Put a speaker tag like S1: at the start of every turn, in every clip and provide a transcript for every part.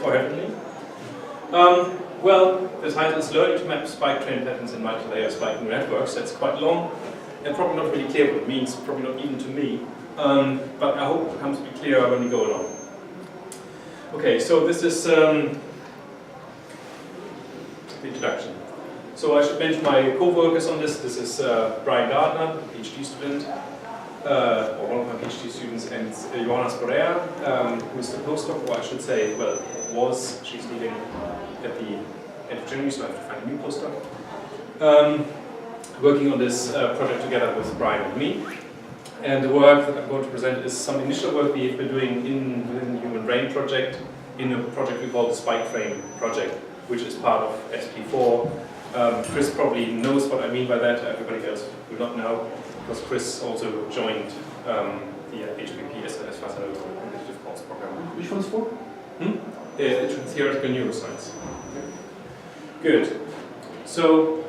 S1: for having me. Well, the title is Learning to Map Spike Train Patterns in Multi-Layer Spike Neural Networks. That's quite long and probably not really clear what it means, probably not even to me. But I hope it becomes a bit clearer when we go along. Okay, so this is the introduction. So I should mention my co-workers on this. This is Brian Gardner, a PhD student, or one of my PhD students, and Johanna Sporea, who is the postdoc, or I should say, well, was. She's leaving at the end of January, so I have to find a new postdoc. Working on this project together with Brian and me. And the work that I'm going to present is some initial work we've been doing within the Human Brain project, in a project we call the Spike Frame project, which is part of SP4. Chris probably knows what I mean by that, everybody else will not know, because Chris also joined the HPP as far as I know, Competitive Course Program.
S2: Which one's for?
S1: Theoretical neuroscience. Good. So,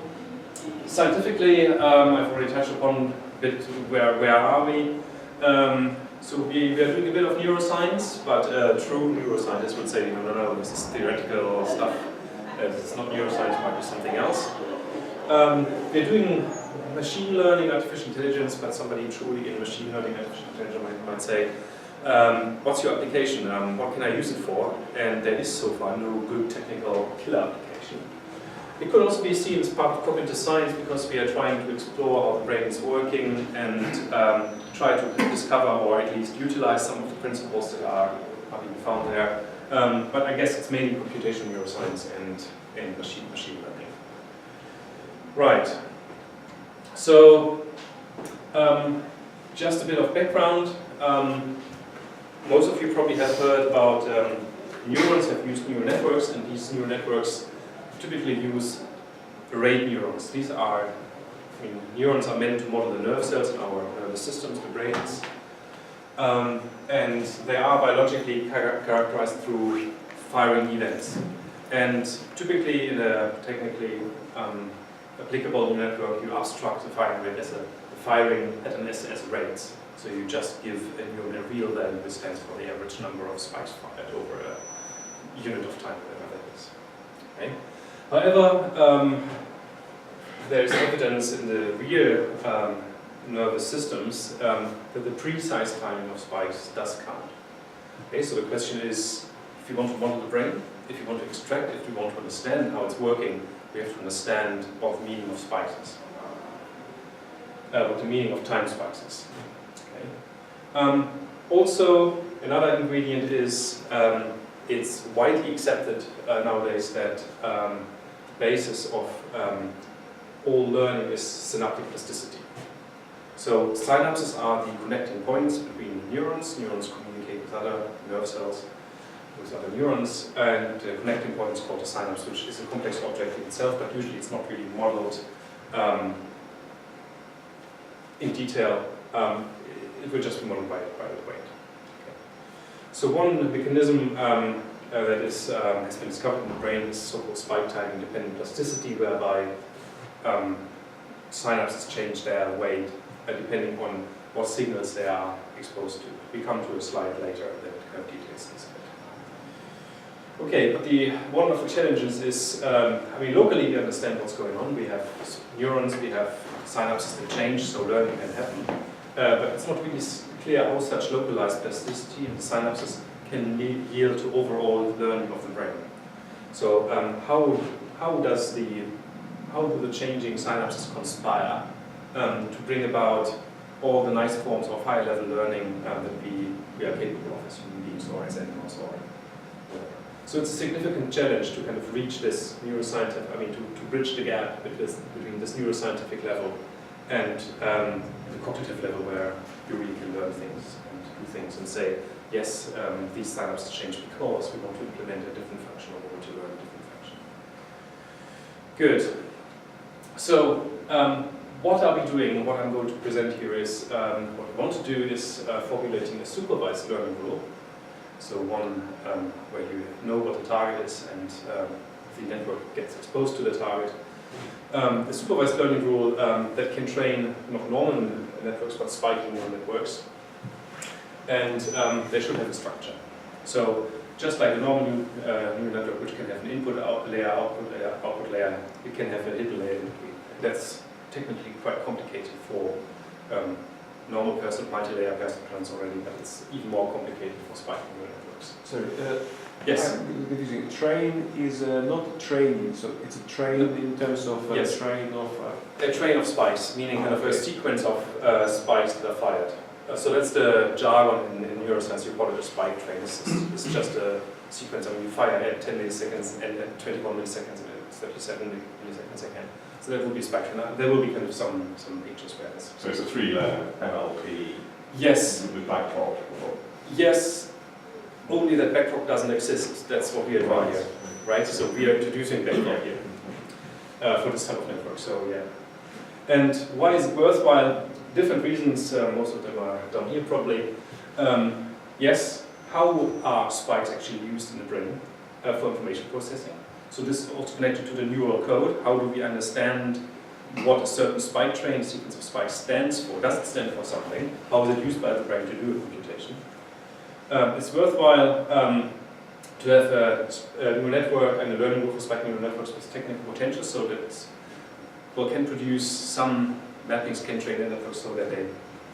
S1: scientifically, I've already touched upon a bit where are we. So we are doing a bit of neuroscience, but true neuroscientists would say, no, this is theoretical stuff. It's not neuroscience, it might be something else. We're doing machine learning, artificial intelligence, but somebody truly in machine learning, artificial intelligence might say, what's your application? What can I use it for? And there is so far no good technical killer application. It could also be seen as part of cognitive science because we are trying to explore how the brain is working and try to discover or at least utilize some of the principles that are being found there. But I guess it's mainly computational neuroscience and machine learning. Right. So, just a bit of background. Most of you probably have heard about neurons have used neural networks, and these neural networks typically use arrayed neurons. These are, neurons are meant to model the nerve cells in our nervous systems, the brains. And they are biologically characterized through firing events. And typically in a technically applicable neural network, you abstract the firing rate as a firing pattern as rates. So you just give a neuron a real value, which stands for the average number of spikes fired over a unit of time, whatever that is. Okay? However, there is evidence in the real nervous systems that the precise timing of spikes does count. Okay, so the question is, if you want to model the brain, if you want to extract, if you want to understand how it's working, we have to understand what the meaning of spikes is, what the meaning of time spikes is. Okay. Also, another ingredient is it's widely accepted nowadays that the basis of all learning is synaptic plasticity. So synapses are the connecting points between neurons. Neurons communicate with other nerve cells, with other neurons, and the connecting point is called a synapse, which is a complex object in itself, but usually it's not really modeled in detail. It will just be modeled by the brain. Okay. So one mechanism that has been discovered in the brain is so-called spike timing dependent plasticity, whereby synapses change their weight depending on what signals they are exposed to. We come to a slide later that kind of details this a bit. Okay, but one of the challenges is, locally we understand what's going on. We have neurons, we have synapses that change, so learning can happen. But it's not really clear how such localized plasticity in the synapses can yield to overall learning of the brain. So how do the changing synapses conspire to bring about all the nice forms of high-level learning that we are capable of as human beings or as animals or whatever. So it's a significant challenge to kind of reach this neuroscientific, to bridge the gap between this neuroscientific level and the cognitive level where you really can learn things and do things and say, yes, these synapses change because we want to implement a different function or we want to learn a different function. Good. So, what are we doing? What I'm going to present here is, what we want to do is formulating a supervised learning rule. So one where you know what the target is and the network gets exposed to the target. A supervised learning rule that can train not normal networks but spiking neural networks. And they should have a structure. So just like a normal neural network, which can have an input layer, output layer, it can have a hidden layer in between. That's technically quite complicated for normal multi-layer personal plans already, but it's even more complicated for spiking neural networks.
S2: Sorry.
S1: Yes.
S2: I'm confusing. Train is not training, so it's a train in terms of
S1: yes.
S2: train of...
S1: A train of spikes, meaning kind of a sequence of spikes that are fired. So that's the jargon in neuroscience. You call it a spike train. It's just a sequence. I mean, you fire at 10 milliseconds and at 21 milliseconds and at 37 milliseconds again. So that will be a spike train. There will be kind of some pictures where this.
S3: So it's a 3-layer NLP.
S1: Yes.
S3: With backdrop.
S1: Yes. Only that backdrop doesn't exist. That's what we are doing here, right? So we are introducing backdrop here for this type of network. So yeah. And why is it worthwhile? Different reasons. Most of them are down here probably. Yes. How are spikes actually used in the brain for information processing? So this is also connected to the neural code. How do we understand what a certain spike train, sequence of spikes, stands for? Does it stand for something? How is it used by the brain to do a computation? It's worthwhile to have a neural network and a learning group for spiking neural networks with technical potential, so that we can produce some mappings, can train networks so that they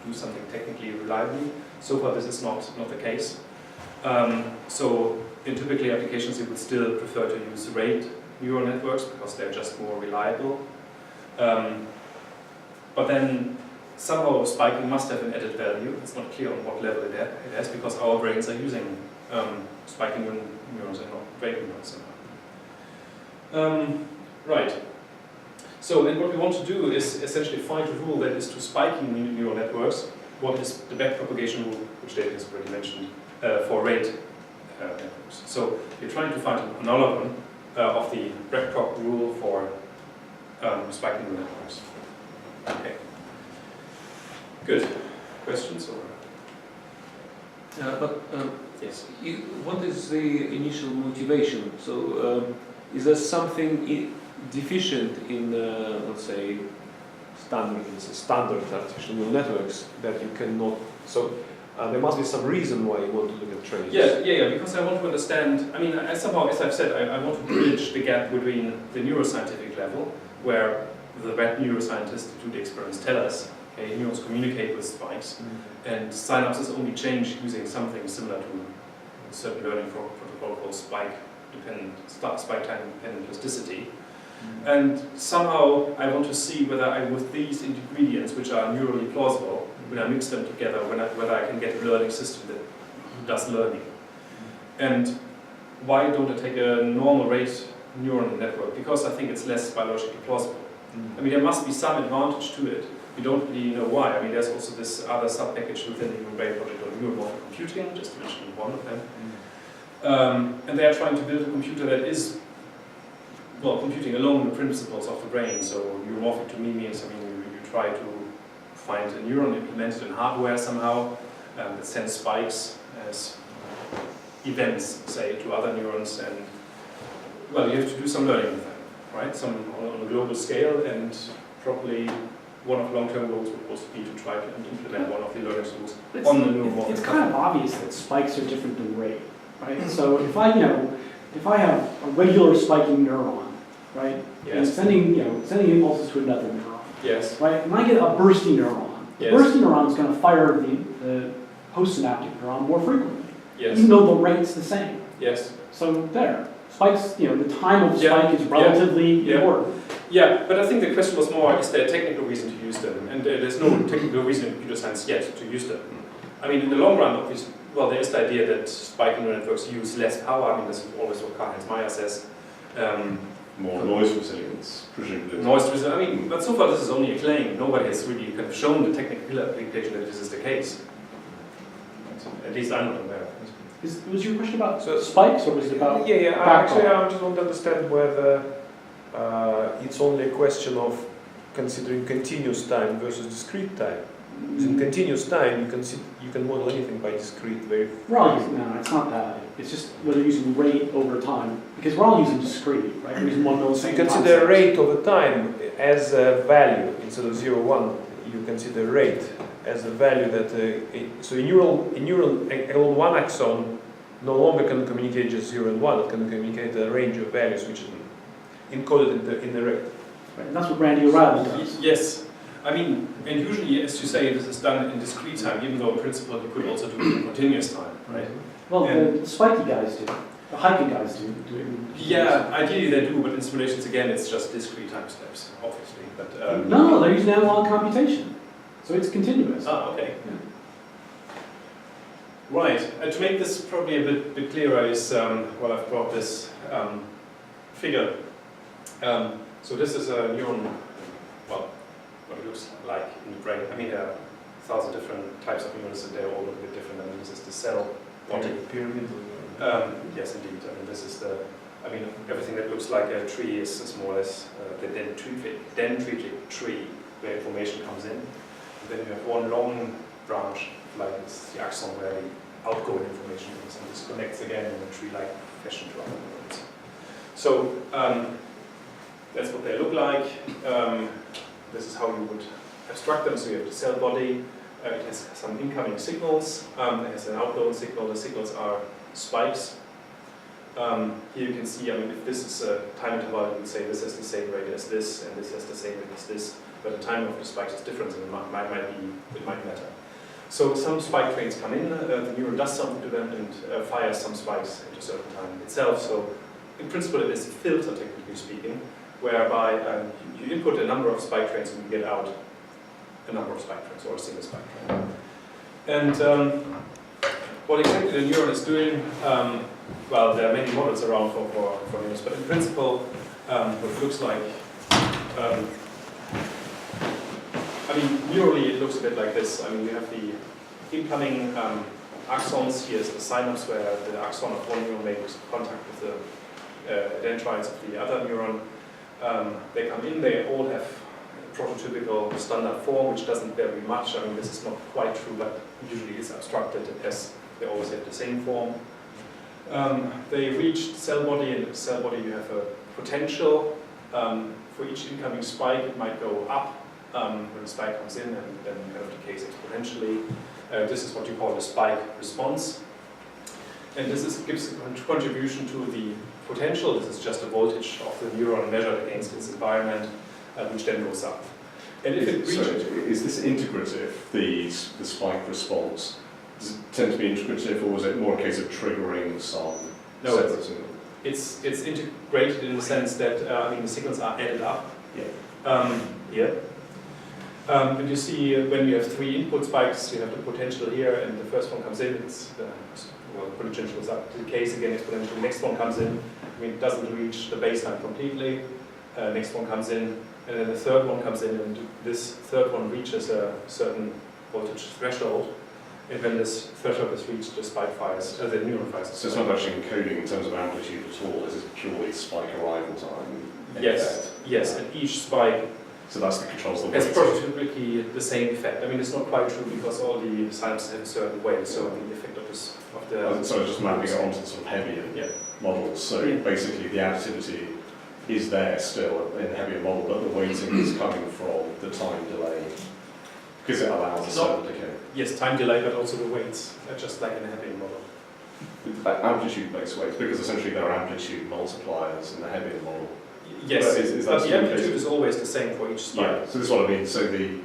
S1: do something technically reliably. So far, this is not the case. So in typically applications, you would still prefer to use rate neural networks because they're just more reliable. But then somehow spiking must have an added value. It's not clear on what level it has because our brains are using spiking neurons and not rate neurons somehow. Right. So then what we want to do is essentially find a rule that is to spiking neural networks. What is the backpropagation rule, which David has already mentioned, for rate networks. So we're trying to find an analogon of the backprop rule for spiking neural networks. Okay. Good. Questions or?
S2: Yes. What is the initial motivation? So is there something deficient in, let's say, standard artificial neural networks that you cannot? So there must be some reason why you want to look at trains.
S1: Yeah. Because I want to understand. I mean, somehow, as I've said, I want to bridge the gap between the neuroscientific level, where the red neuroscientists who do the experiments tell us, okay, neurons communicate with spikes, and synapses only change using something similar to a certain learning protocol called spike time dependent plasticity. And somehow I want to see whether with these ingredients, which are neurally plausible, when I mix them together, whether I can get a learning system that does learning. And why don't I take a normal rate neural network? Because I think it's less biologically plausible. I mean, there must be some advantage to it. We don't really know why. I mean, there's also this other sub-package within the Human Brain Project on neuromorphic computing, just to mention one of them. And they are trying to build a computer that is, well, computing along the principles of the brain. So neuromorphic to me means, I mean, you try to find a neuron implemented in hardware somehow that sends spikes as events, say, to other neurons, and, well, you have to do some learning with them, right? Some on a global scale, and probably one of the long-term goals would also be to try to implement one of the learning tools on the neuromorphic.
S4: It's kind of obvious that spikes are different than rate, right? So if I have a regular spiking neuron, right, and sending impulses to another neuron,
S1: yes,
S4: right, and I get a bursty neuron, the bursty neuron is going to fire the postsynaptic neuron more frequently, even though the rate's the same.
S1: Yes.
S4: So there, spikes, the time of spike is relatively important.
S1: Yeah, but I think the question was more, is there a technical reason to use them? And there's no technical reason in computer science yet to use them. I mean, in the long run, obviously, well, there is the idea that spiking neural networks use less power. I mean, that's always what Karl-Heinz Meyer says.
S3: More noise resilience, presumably.
S1: Noise resilience, I mean, but so far this is only a claim. Nobody has really kind of shown the technical application that this is the case. At least I'm not aware of it.
S4: Was your question about spikes, or was it about
S2: Actually, I just want to understand whether it's only a question of considering continuous time versus discrete time. Because in continuous time, you can model anything by discrete very
S4: Right, no, it's not that. It's just whether you're using rate over time, because we're all using discrete, right? We're using 1 millisecond.
S2: So you consider rate over time as a value instead of 0, 1. You consider rate as a value that so in neural along one axon, no longer can communicate just 0 and 1, it can communicate a range of values which is encoded in the array.
S4: Right, and that's what Randy O'Reilly does.
S1: Yes. I mean, and usually, as you say, this is done in discrete time, even though in principle you could also do it in continuous time, right?
S4: Well,
S1: And-
S4: the spiky guys do. The hiking guys do it.
S1: Yeah, ideally they do, but in simulations, again, it's just discrete time steps, obviously. But
S4: No, they're using analog computation. So it's continuous.
S1: Ah, okay. Right. To make this probably a bit clearer is, well, I've brought this figure. So this is a neuron, well, what it looks like in the brain. I mean, there are 1,000 different types of neurons and they're all a little bit different. I mean, this is the cell body.
S2: Pyramid.
S1: Yes, indeed. I mean, this is the, I mean, everything that looks like a tree is more or less the dendritic tree where information comes in. And then you have one long branch, like it's the axon where the outgoing information is, and this connects again in a tree-like fashion to other neurons. So that's what they look like. This is how you would abstract them. So you have the cell body. It has some incoming signals. It has an outgoing signal. The signals are spikes. Here you can see, I mean, if this is a time interval, you would say this has the same rate as this, and this has the same rate as this. But the timing of the spikes is different, and it might matter. So some spike trains come in, the neuron does something to them and fires some spikes at a certain time itself. So in principle, it is a filter, technically speaking, whereby you input a number of spike trains and you get out a number of spike trains or a single spike train. And what exactly the neuron is doing, well, there are many models around for neurons, but in principle, what it looks like, I mean, neurally it looks a bit like this. I mean, you have the incoming axons. Here's the synapse where the axon of one neuron makes contact with the dendrites of the other neuron. They come in, they all have prototypical standard form, which doesn't vary much. I mean, this is not quite true, but usually is abstracted as they always have the same form. They reach the cell body, and in the cell body you have a potential. For each incoming spike, it might go up when the spike comes in, and then kind of decays exponentially. This is what you call the spike response. And this gives a contribution to the potential. This is just a voltage of the neuron measured against its environment, which then goes up. And if it reaches...
S3: So is this integrative, the spike response? Does it tend to be integrative, or is it more a case of triggering some separate signal?
S1: It's integrated in the sense that I mean the signals are added up.
S3: Yeah.
S1: Here. And you see when you have 3 input spikes, you have the potential here, and the first one comes in, it's well, the potential is up, decays again exponentially. The next one comes in, I mean, it doesn't reach the baseline completely. Next one comes in, and then the third one comes in, and this third one reaches a certain voltage threshold. And when this threshold is reached, the spike fires, the neuron fires.
S3: So it's not actually encoding in terms of amplitude at all, this is purely spike arrival time?
S1: Yes, yes, and each spike
S3: So that's the controls the
S1: has
S3: weight.
S1: prototypically the same effect. I mean, it's not quite true because all the synapses have a certain weight, so the effect of this, of the...
S3: So just mapping it onto the sort of heavier models. So basically the additivity is there still in the heavier model, but the weighting is coming from the time delay because it allows a certain decay.
S1: Yes, time delay, but also the weights, just like in a heavier model.
S3: Amplitude-based weights, because essentially there are amplitude multipliers in the heavier model.
S1: Yes,
S3: But is that
S1: but the
S3: still the
S1: amplitude
S3: case?
S1: is always the same for each spike.
S3: Yeah, so this is what I mean. So the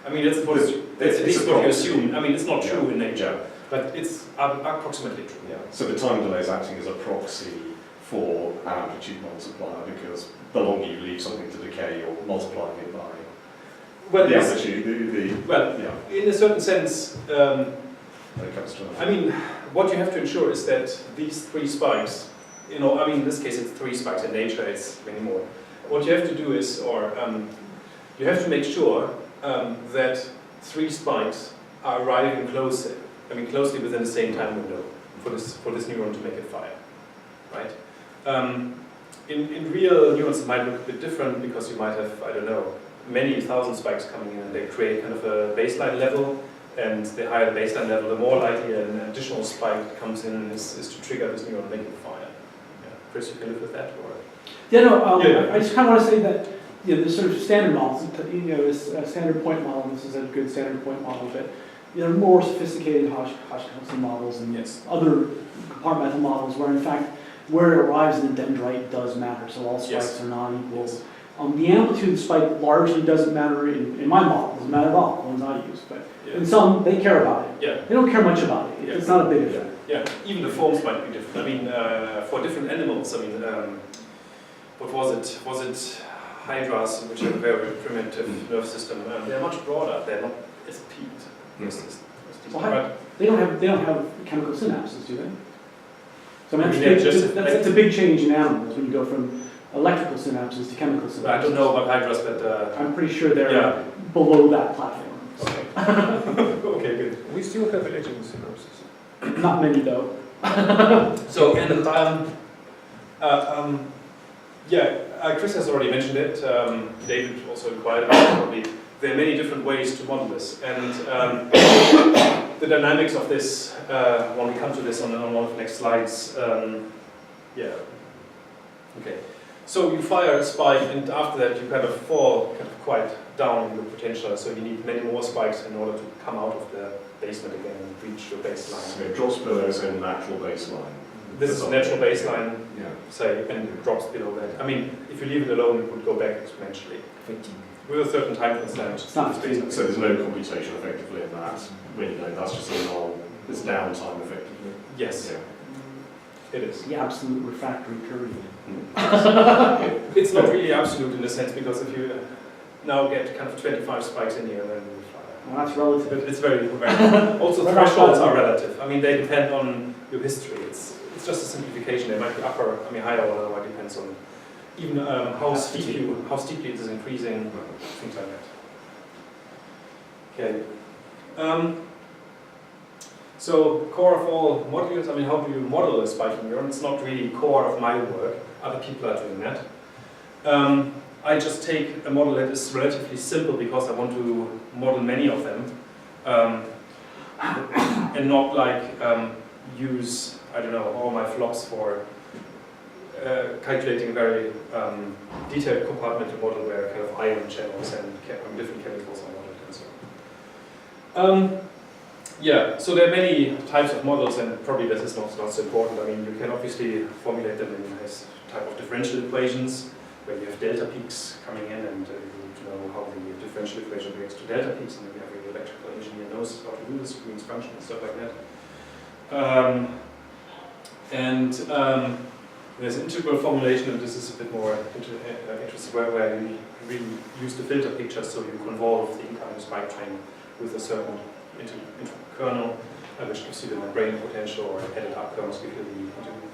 S1: I mean, that's what
S3: it's
S1: at least
S3: a
S1: what you
S3: proxy.
S1: assume. I mean, it's not true in nature,
S3: Yeah.
S1: but it's approximately true.
S3: Yeah. So the time delay is acting as a proxy for an amplitude multiplier because the longer you leave something to decay, you're multiplying it by
S1: Well,
S3: the
S1: yes.
S3: amplitude.
S1: Well,
S3: Yeah.
S1: in a certain sense,
S3: When it comes to
S1: I mean, what you have to ensure is that these 3 spikes, you know, I mean, in this case it's 3 spikes, in nature it's many more. What you have to do is, you have to make sure that 3 spikes are arriving closely within the same time window for this neuron to make it fire, right? In real neurons it might look a bit different because you might have, I don't know, many thousand spikes coming in and they create kind of a baseline level. And the higher the baseline level, the more likely an additional spike comes in is to trigger this neuron making fire. Yeah. Chris, you can live with that, or?
S4: Yeah, no,
S1: Yeah.
S4: I just kind of want to say that, you know, the sort of standard models, you know, this standard point model, this is a good standard point model, but there are more sophisticated Hodgkin models and
S1: Yes.
S4: other compartmental models where in fact where it arrives in the dendrite does matter, so all spikes
S1: Yes.
S4: are non-equal.
S1: Yes.
S4: The amplitude of the spike largely doesn't matter in my model, doesn't matter at all, the ones I use, but
S1: Yeah.
S4: in some, they care about it.
S1: Yeah.
S4: They don't care much about it,
S1: Yeah.
S4: it's not a big effect.
S1: Yeah. Even the forms might be different. I mean, for different animals. I mean, what was it? Was it hydras, which have a very primitive nerve system? They're much broader. They're not as peaked.
S4: Well, they don't have chemical synapses, do they? So I mean,
S1: Yeah, just
S4: that's a big change in animals when you go from electrical synapses to chemical synapses.
S1: I don't know about hydras, but
S4: I'm pretty sure they're
S1: yeah.
S4: below that platform.
S1: Okay. Okay, good.
S2: We still have electrical synapses.
S4: Not many though.
S1: So, and Chris has already mentioned it. David also inquired about it probably. There are many different ways to model this, and the dynamics of this, when we come to this on one of the next slides, yeah. Okay. So you fire a spike, and after that you kind of fall quite down in the potential. So you need many more spikes in order to come out of the basement again and reach your baseline.
S3: So it drops below its own natural baseline.
S1: This is natural baseline,
S3: Yeah.
S1: say, and it drops below that. I mean, if you leave it alone, it would go back exponentially. With a certain time constant.
S4: It's not
S1: baseline.
S3: So there's no computation effectively in that window. That's just a null. It's downtime effectively.
S1: Yes,
S3: Yeah.
S1: it is.
S4: The absolute refractory period.
S1: It's not really absolute in the sense, because if you now get kind of 25 spikes in here, then you fire.
S4: Well, that's relative.
S1: But it's very relative. Also, thresholds are relative. I mean, they depend on your history. It's just a simplification. They might be upper, I mean, higher or lower. It depends on even how steeply it is increasing, things like that. Okay. So core of all modules. I mean, how do you model a spiking neuron? It's not really core of my work. Other people are doing that. I just take a model that is relatively simple because I want to model many of them, and not like use, I don't know, all my flops for calculating a very detailed compartmental model where kind of ion channels and different chemicals are modeled and so on. Yeah, so there are many types of models, and probably this is not so important. I mean, you can obviously formulate them in this type of differential equations, where you have delta peaks coming in, and you need to know how the differential equation reacts to delta peaks, and then every electrical engineer knows how to do this, Green's function and stuff like that. There's integral formulation, and this is a bit more interesting, where you really use the filter picture, so you convolve the incoming spike train with a certain kernel, which gives you the membrane potential, or headed up kernels give you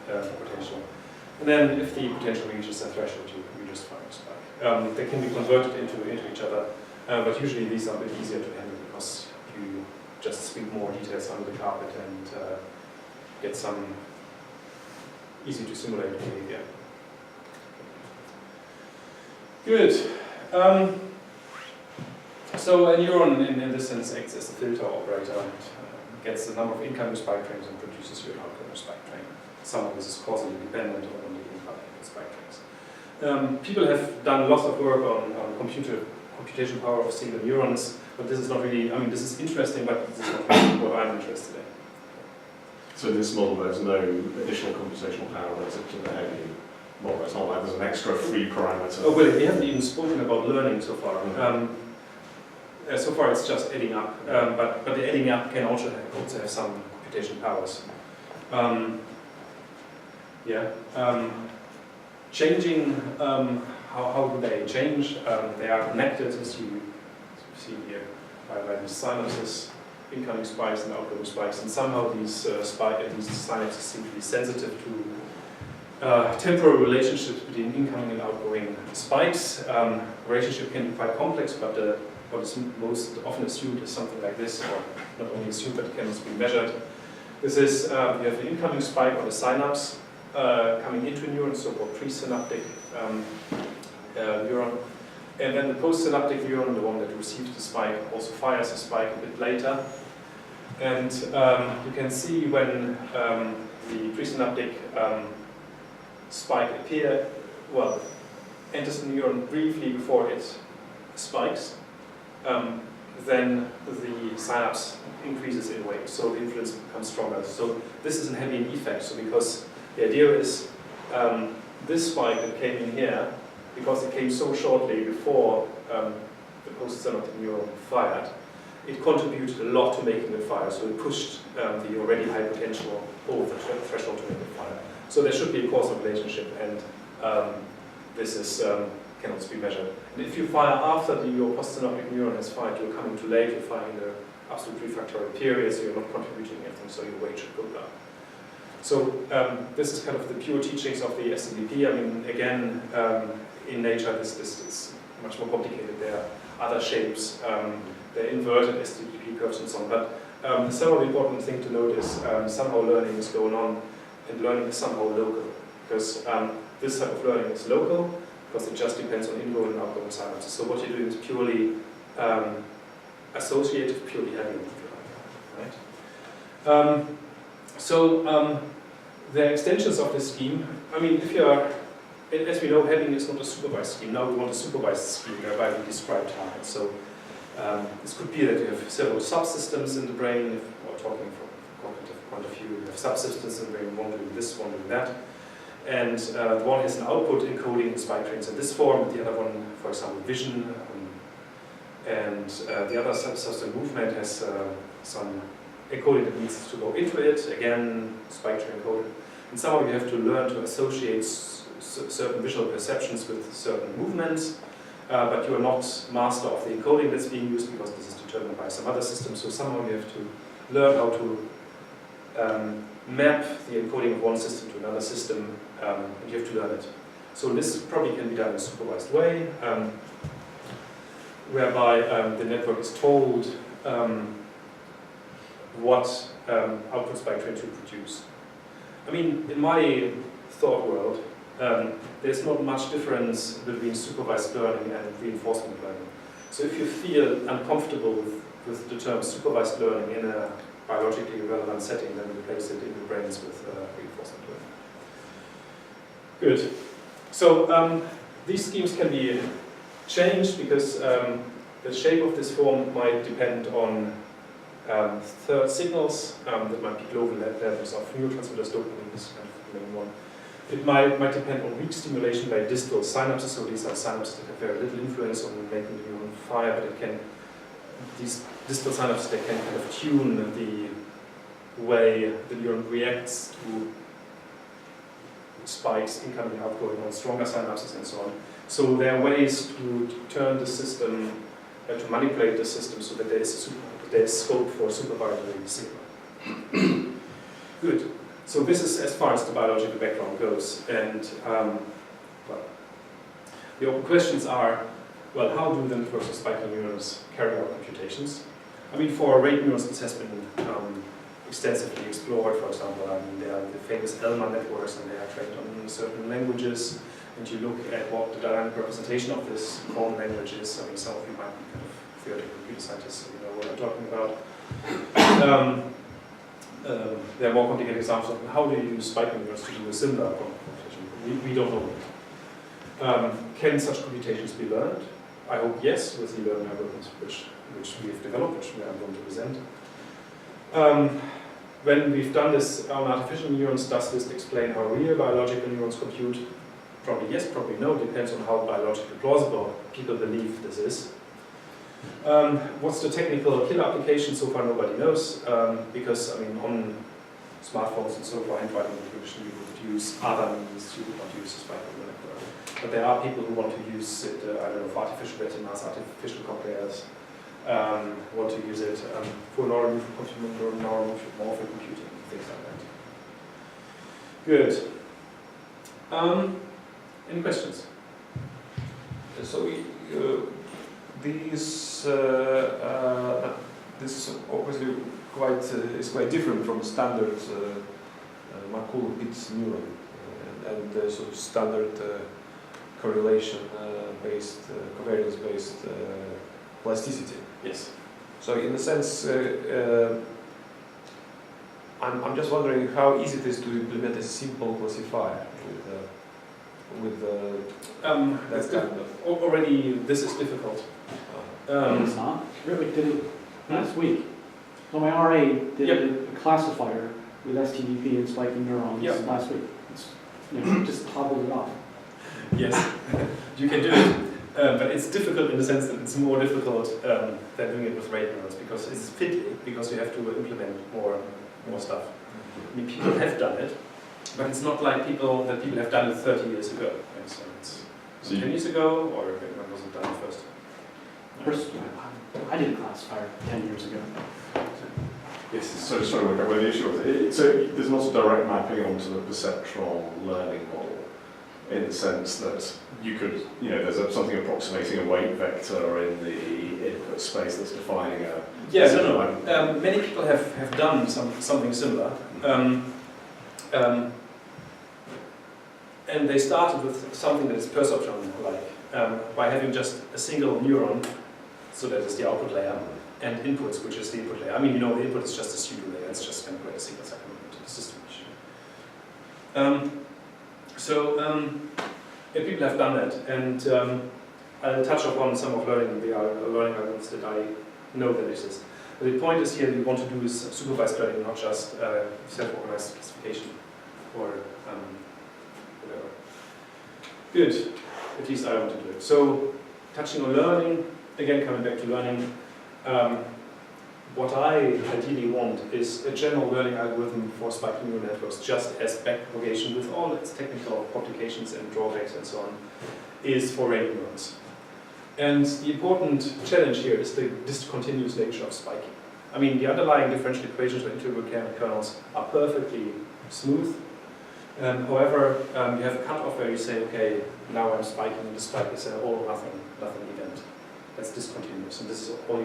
S1: the potential. And then if the potential reaches a threshold, you just fire a spike. They can be converted into each other, but usually these are a bit easier to handle because you just sweep more details under the carpet and get some easy to simulate behavior. Good. So a neuron in this sense acts as a filter operator and gets the number of incoming spike trains and produces your outgoing spike train. Some of this is causally dependent on the incoming spike trains. People have done lots of work on computation power of single neurons, but this is not really, I mean, this is interesting, but this is not really what I'm interested in.
S3: So this model, there's no additional computational power relative to the heavy model. It's not like there's an extra free parameter.
S1: Oh, well, we haven't even spoken about learning so far. So far it's just adding up, but the adding up can also have some computation powers. Changing, how do they change? They are connected, as you see here, by these synapses, incoming spikes and outgoing spikes, and somehow these synapses seem to be sensitive to temporal relationships between incoming and outgoing spikes. Relationship can be quite complex, but what is most often assumed is something like this, or not only assumed, but it can also be measured. This is, you have the incoming spike on the synapse coming into a neuron, so-called presynaptic neuron. And then the postsynaptic neuron, the one that receives the spike, also fires a spike a bit later. And you can see when the presynaptic spike enters the neuron briefly before it spikes. then the synapse increases in weight, so the influence becomes stronger. So this is a heavy effect. So because the idea is this spike that came in here, because it came so shortly before the postsynaptic neuron fired, it contributed a lot to making it fire. So it pushed the already high potential over the threshold to make it fire. So there should be a causal relationship, and this is cannot be measured. And if you fire after your postsynaptic neuron has fired, you're coming too late, you're firing the absolute refractory period, so you're not contributing anything, so your weight should go down. So this is kind of the pure teachings of the SNDP. I mean, again, in nature this is much more complicated. There are other shapes, they're inverted SNDP curves and so on. But the several important thing to note is somehow learning is going on, and learning is somehow local. Because this type of learning is local, because it just depends on ingoing and outgoing synapses. So what you're doing is purely associative, purely heavy, right? The extensions of this scheme, I mean, if you are, as we know, Hebbing is not a supervised scheme. Now we want a supervised scheme whereby we describe targets. So this could be that you have several subsystems in the brain. If we're talking from a cognitive point of view, you have subsystems in the brain, one doing this, one doing that. And one has an output encoding spike trains in this form, the other one, for example, vision, and the other subsystem movement has some encoding that needs to go into it, again, spike train encoding. And somehow you have to learn to associate certain visual perceptions with certain movements, but you are not master of the encoding that's being used because this is determined by some other system. So somehow you have to learn how to map the encoding of one system to another system, and you have to learn it. So this probably can be done in a supervised way, whereby the network is told what output spike train to produce. I mean, in my thought world, there's not much difference between supervised learning and reinforcement learning. So if you feel uncomfortable with the term supervised learning in a biologically relevant setting, then replace it in your brains with reinforcement learning. Good. So these schemes can be changed because the shape of this form might depend on third signals that might be global levels of neurotransmitters, dopamine is kind of the main one. It might depend on weak stimulation by distal synapses, so these are synapses that have very little influence on making the neuron fire, but it can, these distal synapses, they can kind of tune the way the neuron reacts to spikes incoming and outgoing on stronger synapses and so on. So there are ways to turn the system, to manipulate the system so that there's scope for supervisory signal. Good. So this is as far as the biological background goes. And well, the open questions are, well, how do the networks of spiking neurons carry out computations? I mean, for rate neurons, this has been extensively explored. For example, there are the famous ELMA networks, and they are trained on certain languages. And you look at what the dynamic representation of this foreign language is. I mean, some of you might be kind of theoretical computer scientists, so you know what I'm talking about. There are more complicated examples of how do you use spiking neurons to do a similar computation. We don't know. Can such computations be learned? I hope yes, with the learning algorithms which we have developed, which I'm going to present. When we've done this on artificial neurons, does this explain how real biological neurons compute? Probably yes, probably no, depends on how biologically plausible people believe this is. What's the technical killer application? So far nobody knows, because I mean on smartphones and so forth, handwriting encryption, you would use other means, you would not use the spiking network. But there are people who want to use it, I don't know, for artificial retinas, artificial cochlears, want to use it for neuromorphic computing, things like that. Good. Any questions?
S2: So this is obviously quite different from standard Markov-Pitts neuron and sort of standard correlation-based, covariance-based plasticity.
S1: Yes.
S2: So in a sense, I'm just wondering how easy it is to implement a simple classifier with that kind of...
S1: Already, this is difficult.
S4: It's not. Ritwik did it last week. So my RA did
S1: Yep.
S4: a classifier with STDP and spiking neurons
S1: Yep.
S4: last week. It's, just toggled it off.
S1: Yes, you can do it, but it's difficult in the sense that it's more difficult than doing it with rate neurons because it's fiddly, because you have to implement more stuff. I mean, people have done it, but it's not like people have done it 30 years ago. And so it's 10 years ago, or when was it done first?
S4: First, I did a classifier 10 years ago.
S3: Yes, so just trying to work out where the issue was. So there's not a direct mapping onto the perceptron learning model in the sense that you could, there's something approximating a weight vector in the input space that's defining a...
S1: Yes, many people have done something similar. And they started with something that is perceptron-like, by having just a single neuron, so that is the output layer, and inputs, which is the input layer. I mean, the input is just a pseudo layer, it's just kind of like a single segment into the system. People have done that, and I'll touch upon some of learning algorithms that I know that exist. But the point is here, we want to do is supervised learning, not just self-organized classification or whatever. Good, at least I want to do it. So, touching on learning, again coming back to learning, what I ideally want is a general learning algorithm for spiking neural networks, just as backpropagation with all its technical complications and drawbacks and so on, is for rate neurons. And the important challenge here is the discontinuous nature of spiking. I mean, the underlying differential equations for integral kernels are perfectly smooth. However, you have a cutoff where you say, okay, now I'm spiking, and the spike is an all or nothing event. That's discontinuous, and this is all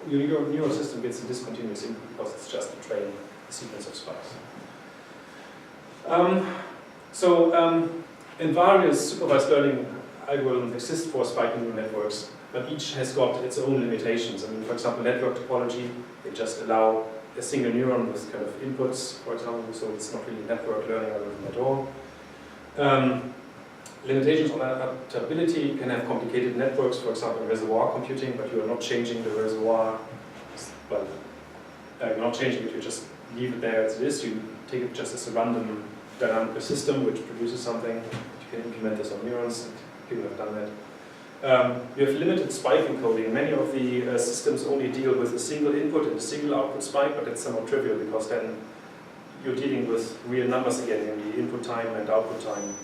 S1: your neural system gets a discontinuous input because it's just to train a sequence of spikes. In various supervised learning algorithms exist for spiking neural networks, but each has got its own limitations. I mean, for example, network topology, they just allow a single neuron with kind of inputs, for example, so it's not really a network learning algorithm at all. Limitations on adaptability, you can have complicated networks, for example, in reservoir computing, but you are not changing the reservoir. Well, you're not changing it, you just leave it there as it is. You take it just as a random dynamical system which produces something. You can implement this on neurons, and people have done that. You have limited spike encoding. Many of the systems only deal with a single input and a single output spike, but it's somewhat trivial because then you're dealing with real numbers again in the input time and output time.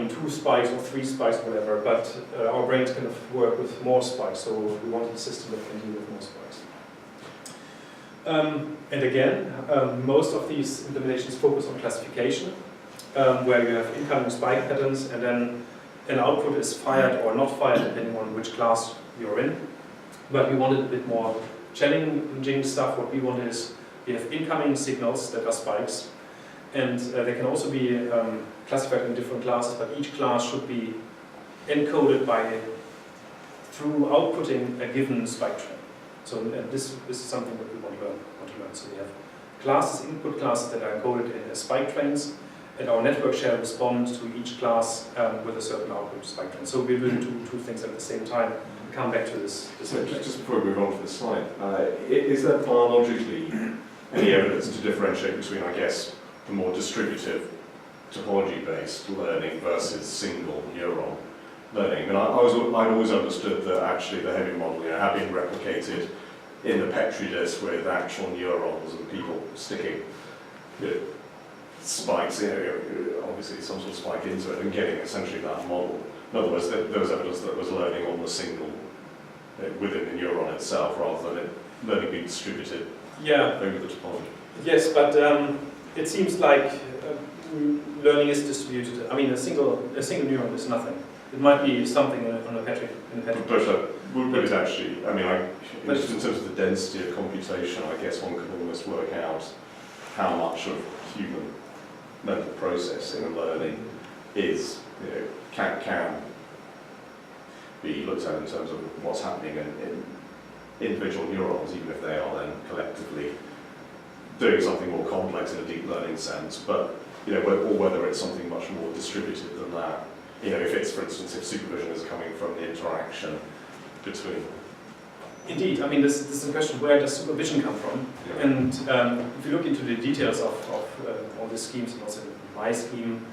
S1: Two spikes or 3 spikes, whatever, but our brains kind of work with more spikes, so we wanted a system that can deal with more spikes. And again, most of these implementations focus on classification, where you have incoming spike patterns, and then an output is fired or not fired, depending on which class you're in. But we wanted a bit more challenging stuff. What we want is, we have incoming signals that are spikes, and they can also be classified in different classes, but each class should be encoded through outputting a given spike train. So this is something that we want to learn. So we have classes, input classes that are encoded in spike trains, and our network shall respond to each class with a certain output spike train. So we will do two things at the same time. We'll come back to this.
S3: So just before we move on to the slide, is there biologically any evidence to differentiate between, I guess, the more distributive topology-based learning versus single neuron learning? I mean, I'd always understood that actually the heavy model had been replicated in the Petri dish with actual neurons and people sticking spikes, obviously some sort of spike into it and getting essentially that model. In other words, there was evidence that it was learning on the single, within the neuron itself, rather than it learning being distributed over the topology.
S1: Yes, but it seems like learning is distributed. I mean, a single neuron is nothing. It might be something on a Petri.
S3: But it's actually, I mean, just in terms of the density of computation, I guess one could almost work out how much of human mental processing and learning is, can be looked at in terms of what's happening in individual neurons, even if they are then collectively doing something more complex in a deep learning sense, but or whether it's something much more distributed than that. You know, if it's, for instance, if supervision is coming from the interaction between.
S1: Indeed, I mean, this is a question, where does supervision come from?
S3: Yeah.
S1: And if you look into the details of all the schemes, and also in my scheme,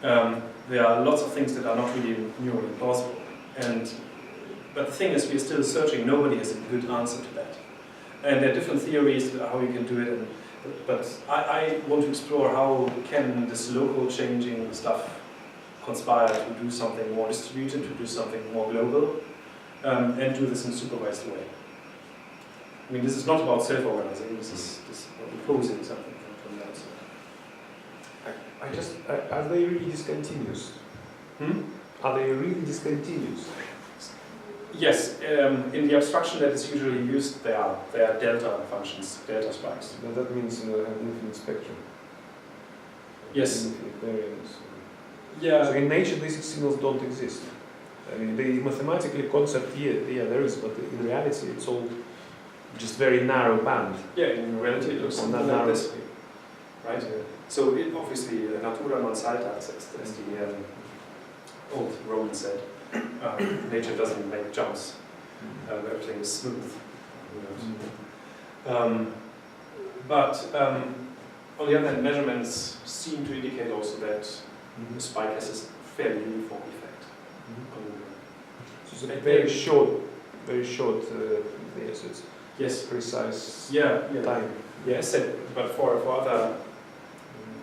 S1: there are lots of things that are not really neurally plausible. But the thing is, we are still searching. Nobody has a good answer to that. And there are different theories how you can do it. But I want to explore how can this local changing stuff conspire to do something more distributed, to do something more global, and do this in a supervised way. I mean, this is not about self-organizing. This is imposing something from the outside.
S2: Are they really discontinuous? Are they really discontinuous?
S1: Yes, in the abstraction that is usually used, they are delta functions, delta spikes.
S2: Now that means have infinite spectrum.
S1: Yes.
S2: Infinite variance.
S1: Yeah.
S2: So in nature these signals don't exist. I mean, the mathematically concept here, yeah, there is, but in reality it's all just very narrow band.
S1: Yeah, in reality it looks
S2: On
S1: something
S2: that
S1: like
S2: narrow
S1: this, right? So it obviously natura non salta, as the old Roman said. Nature doesn't make jumps. Everything is smooth. But on the other hand, measurements seem to indicate also that the spike has a fairly uniform effect.
S2: So it's a very short, yes, it's
S1: Yes.
S2: precise
S1: Yeah.
S2: time.
S1: Yes, but for other,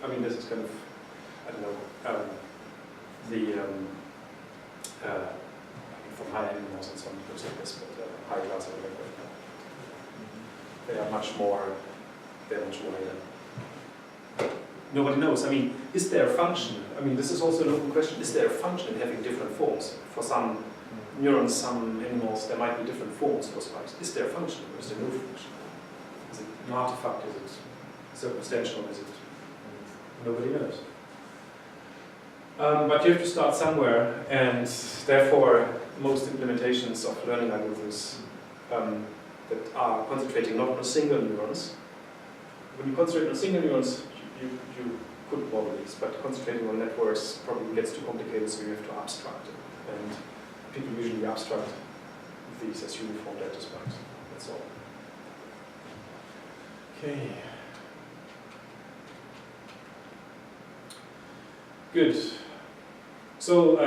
S1: I mean, this is kind of, I don't know, from high animals and so on, it looks like this, but high class and whatever. They are much more, they're much wider. Nobody knows. I mean, is there a function? I mean, this is also an open question. Is there a function in having different forms? For some neurons, some animals, there might be different forms for spikes. Is there a function or is there no function? Is it an artifact? Is it circumstantial? Is it? Nobody knows. But you have to start somewhere, and therefore most implementations of learning algorithms that are concentrating not on single neurons. When you concentrate on single neurons, you could model these, but concentrating on networks probably gets too complicated, so you have to abstract it. And people usually abstract these as uniform data spikes. That's all. Okay. Good. So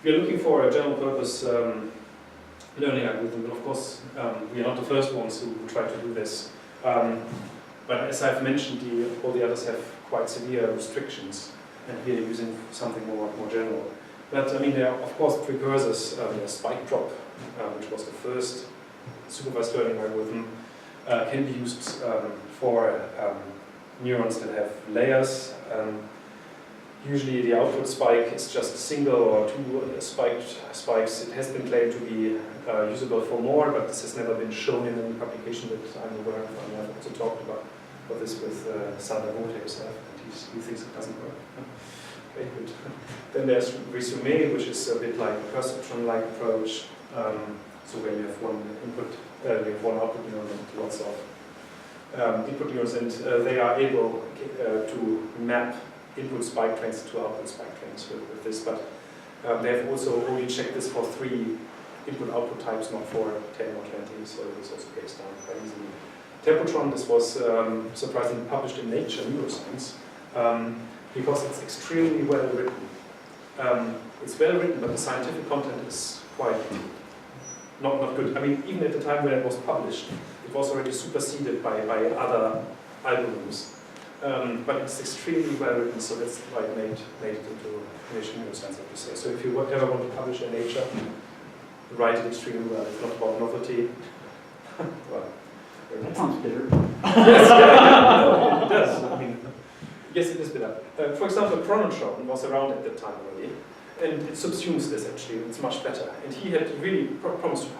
S1: we are looking for a general purpose learning algorithm, and of course we are not the first ones who try to do this. But as I've mentioned, all the others have quite severe restrictions, and we are using something more general. But I mean, there are of course precursors. Spike drop, which was the first supervised learning algorithm, can be used for neurons that have layers. Usually the output spike is just a single or two spikes. It has been claimed to be usable for more, but this has never been shown in any publication that I'm aware of. And I've also talked about this with Sander Vote himself, and he thinks it doesn't work. Okay, good. Then there's resume, which is a bit like a perceptron-like approach. So where you have one input, you have one output neuron and lots of input neurons, and they are able to map input spike trains to output spike trains with this, but they have also only checked this for 3 input-output types, not for 10 or 20, so this also breaks down quite easily. Tempotron, this was surprisingly published in Nature Neuroscience, because it's extremely well written. It's well written, but the scientific content is quite not good. I mean, even at the time when it was published, it was already superseded by other algorithms. But it's extremely well written, so that's why it made it into Nature Neuroscience, I have to say. So if you ever want to publish in Nature, write it extremely well. It's not about novelty. Well,
S4: That sounds bitter.
S1: yes, yeah, it does. I mean, yes, it is bitter. For example, Chronotron was around at that time already, and it subsumes this actually. It's much better. And he had really promised to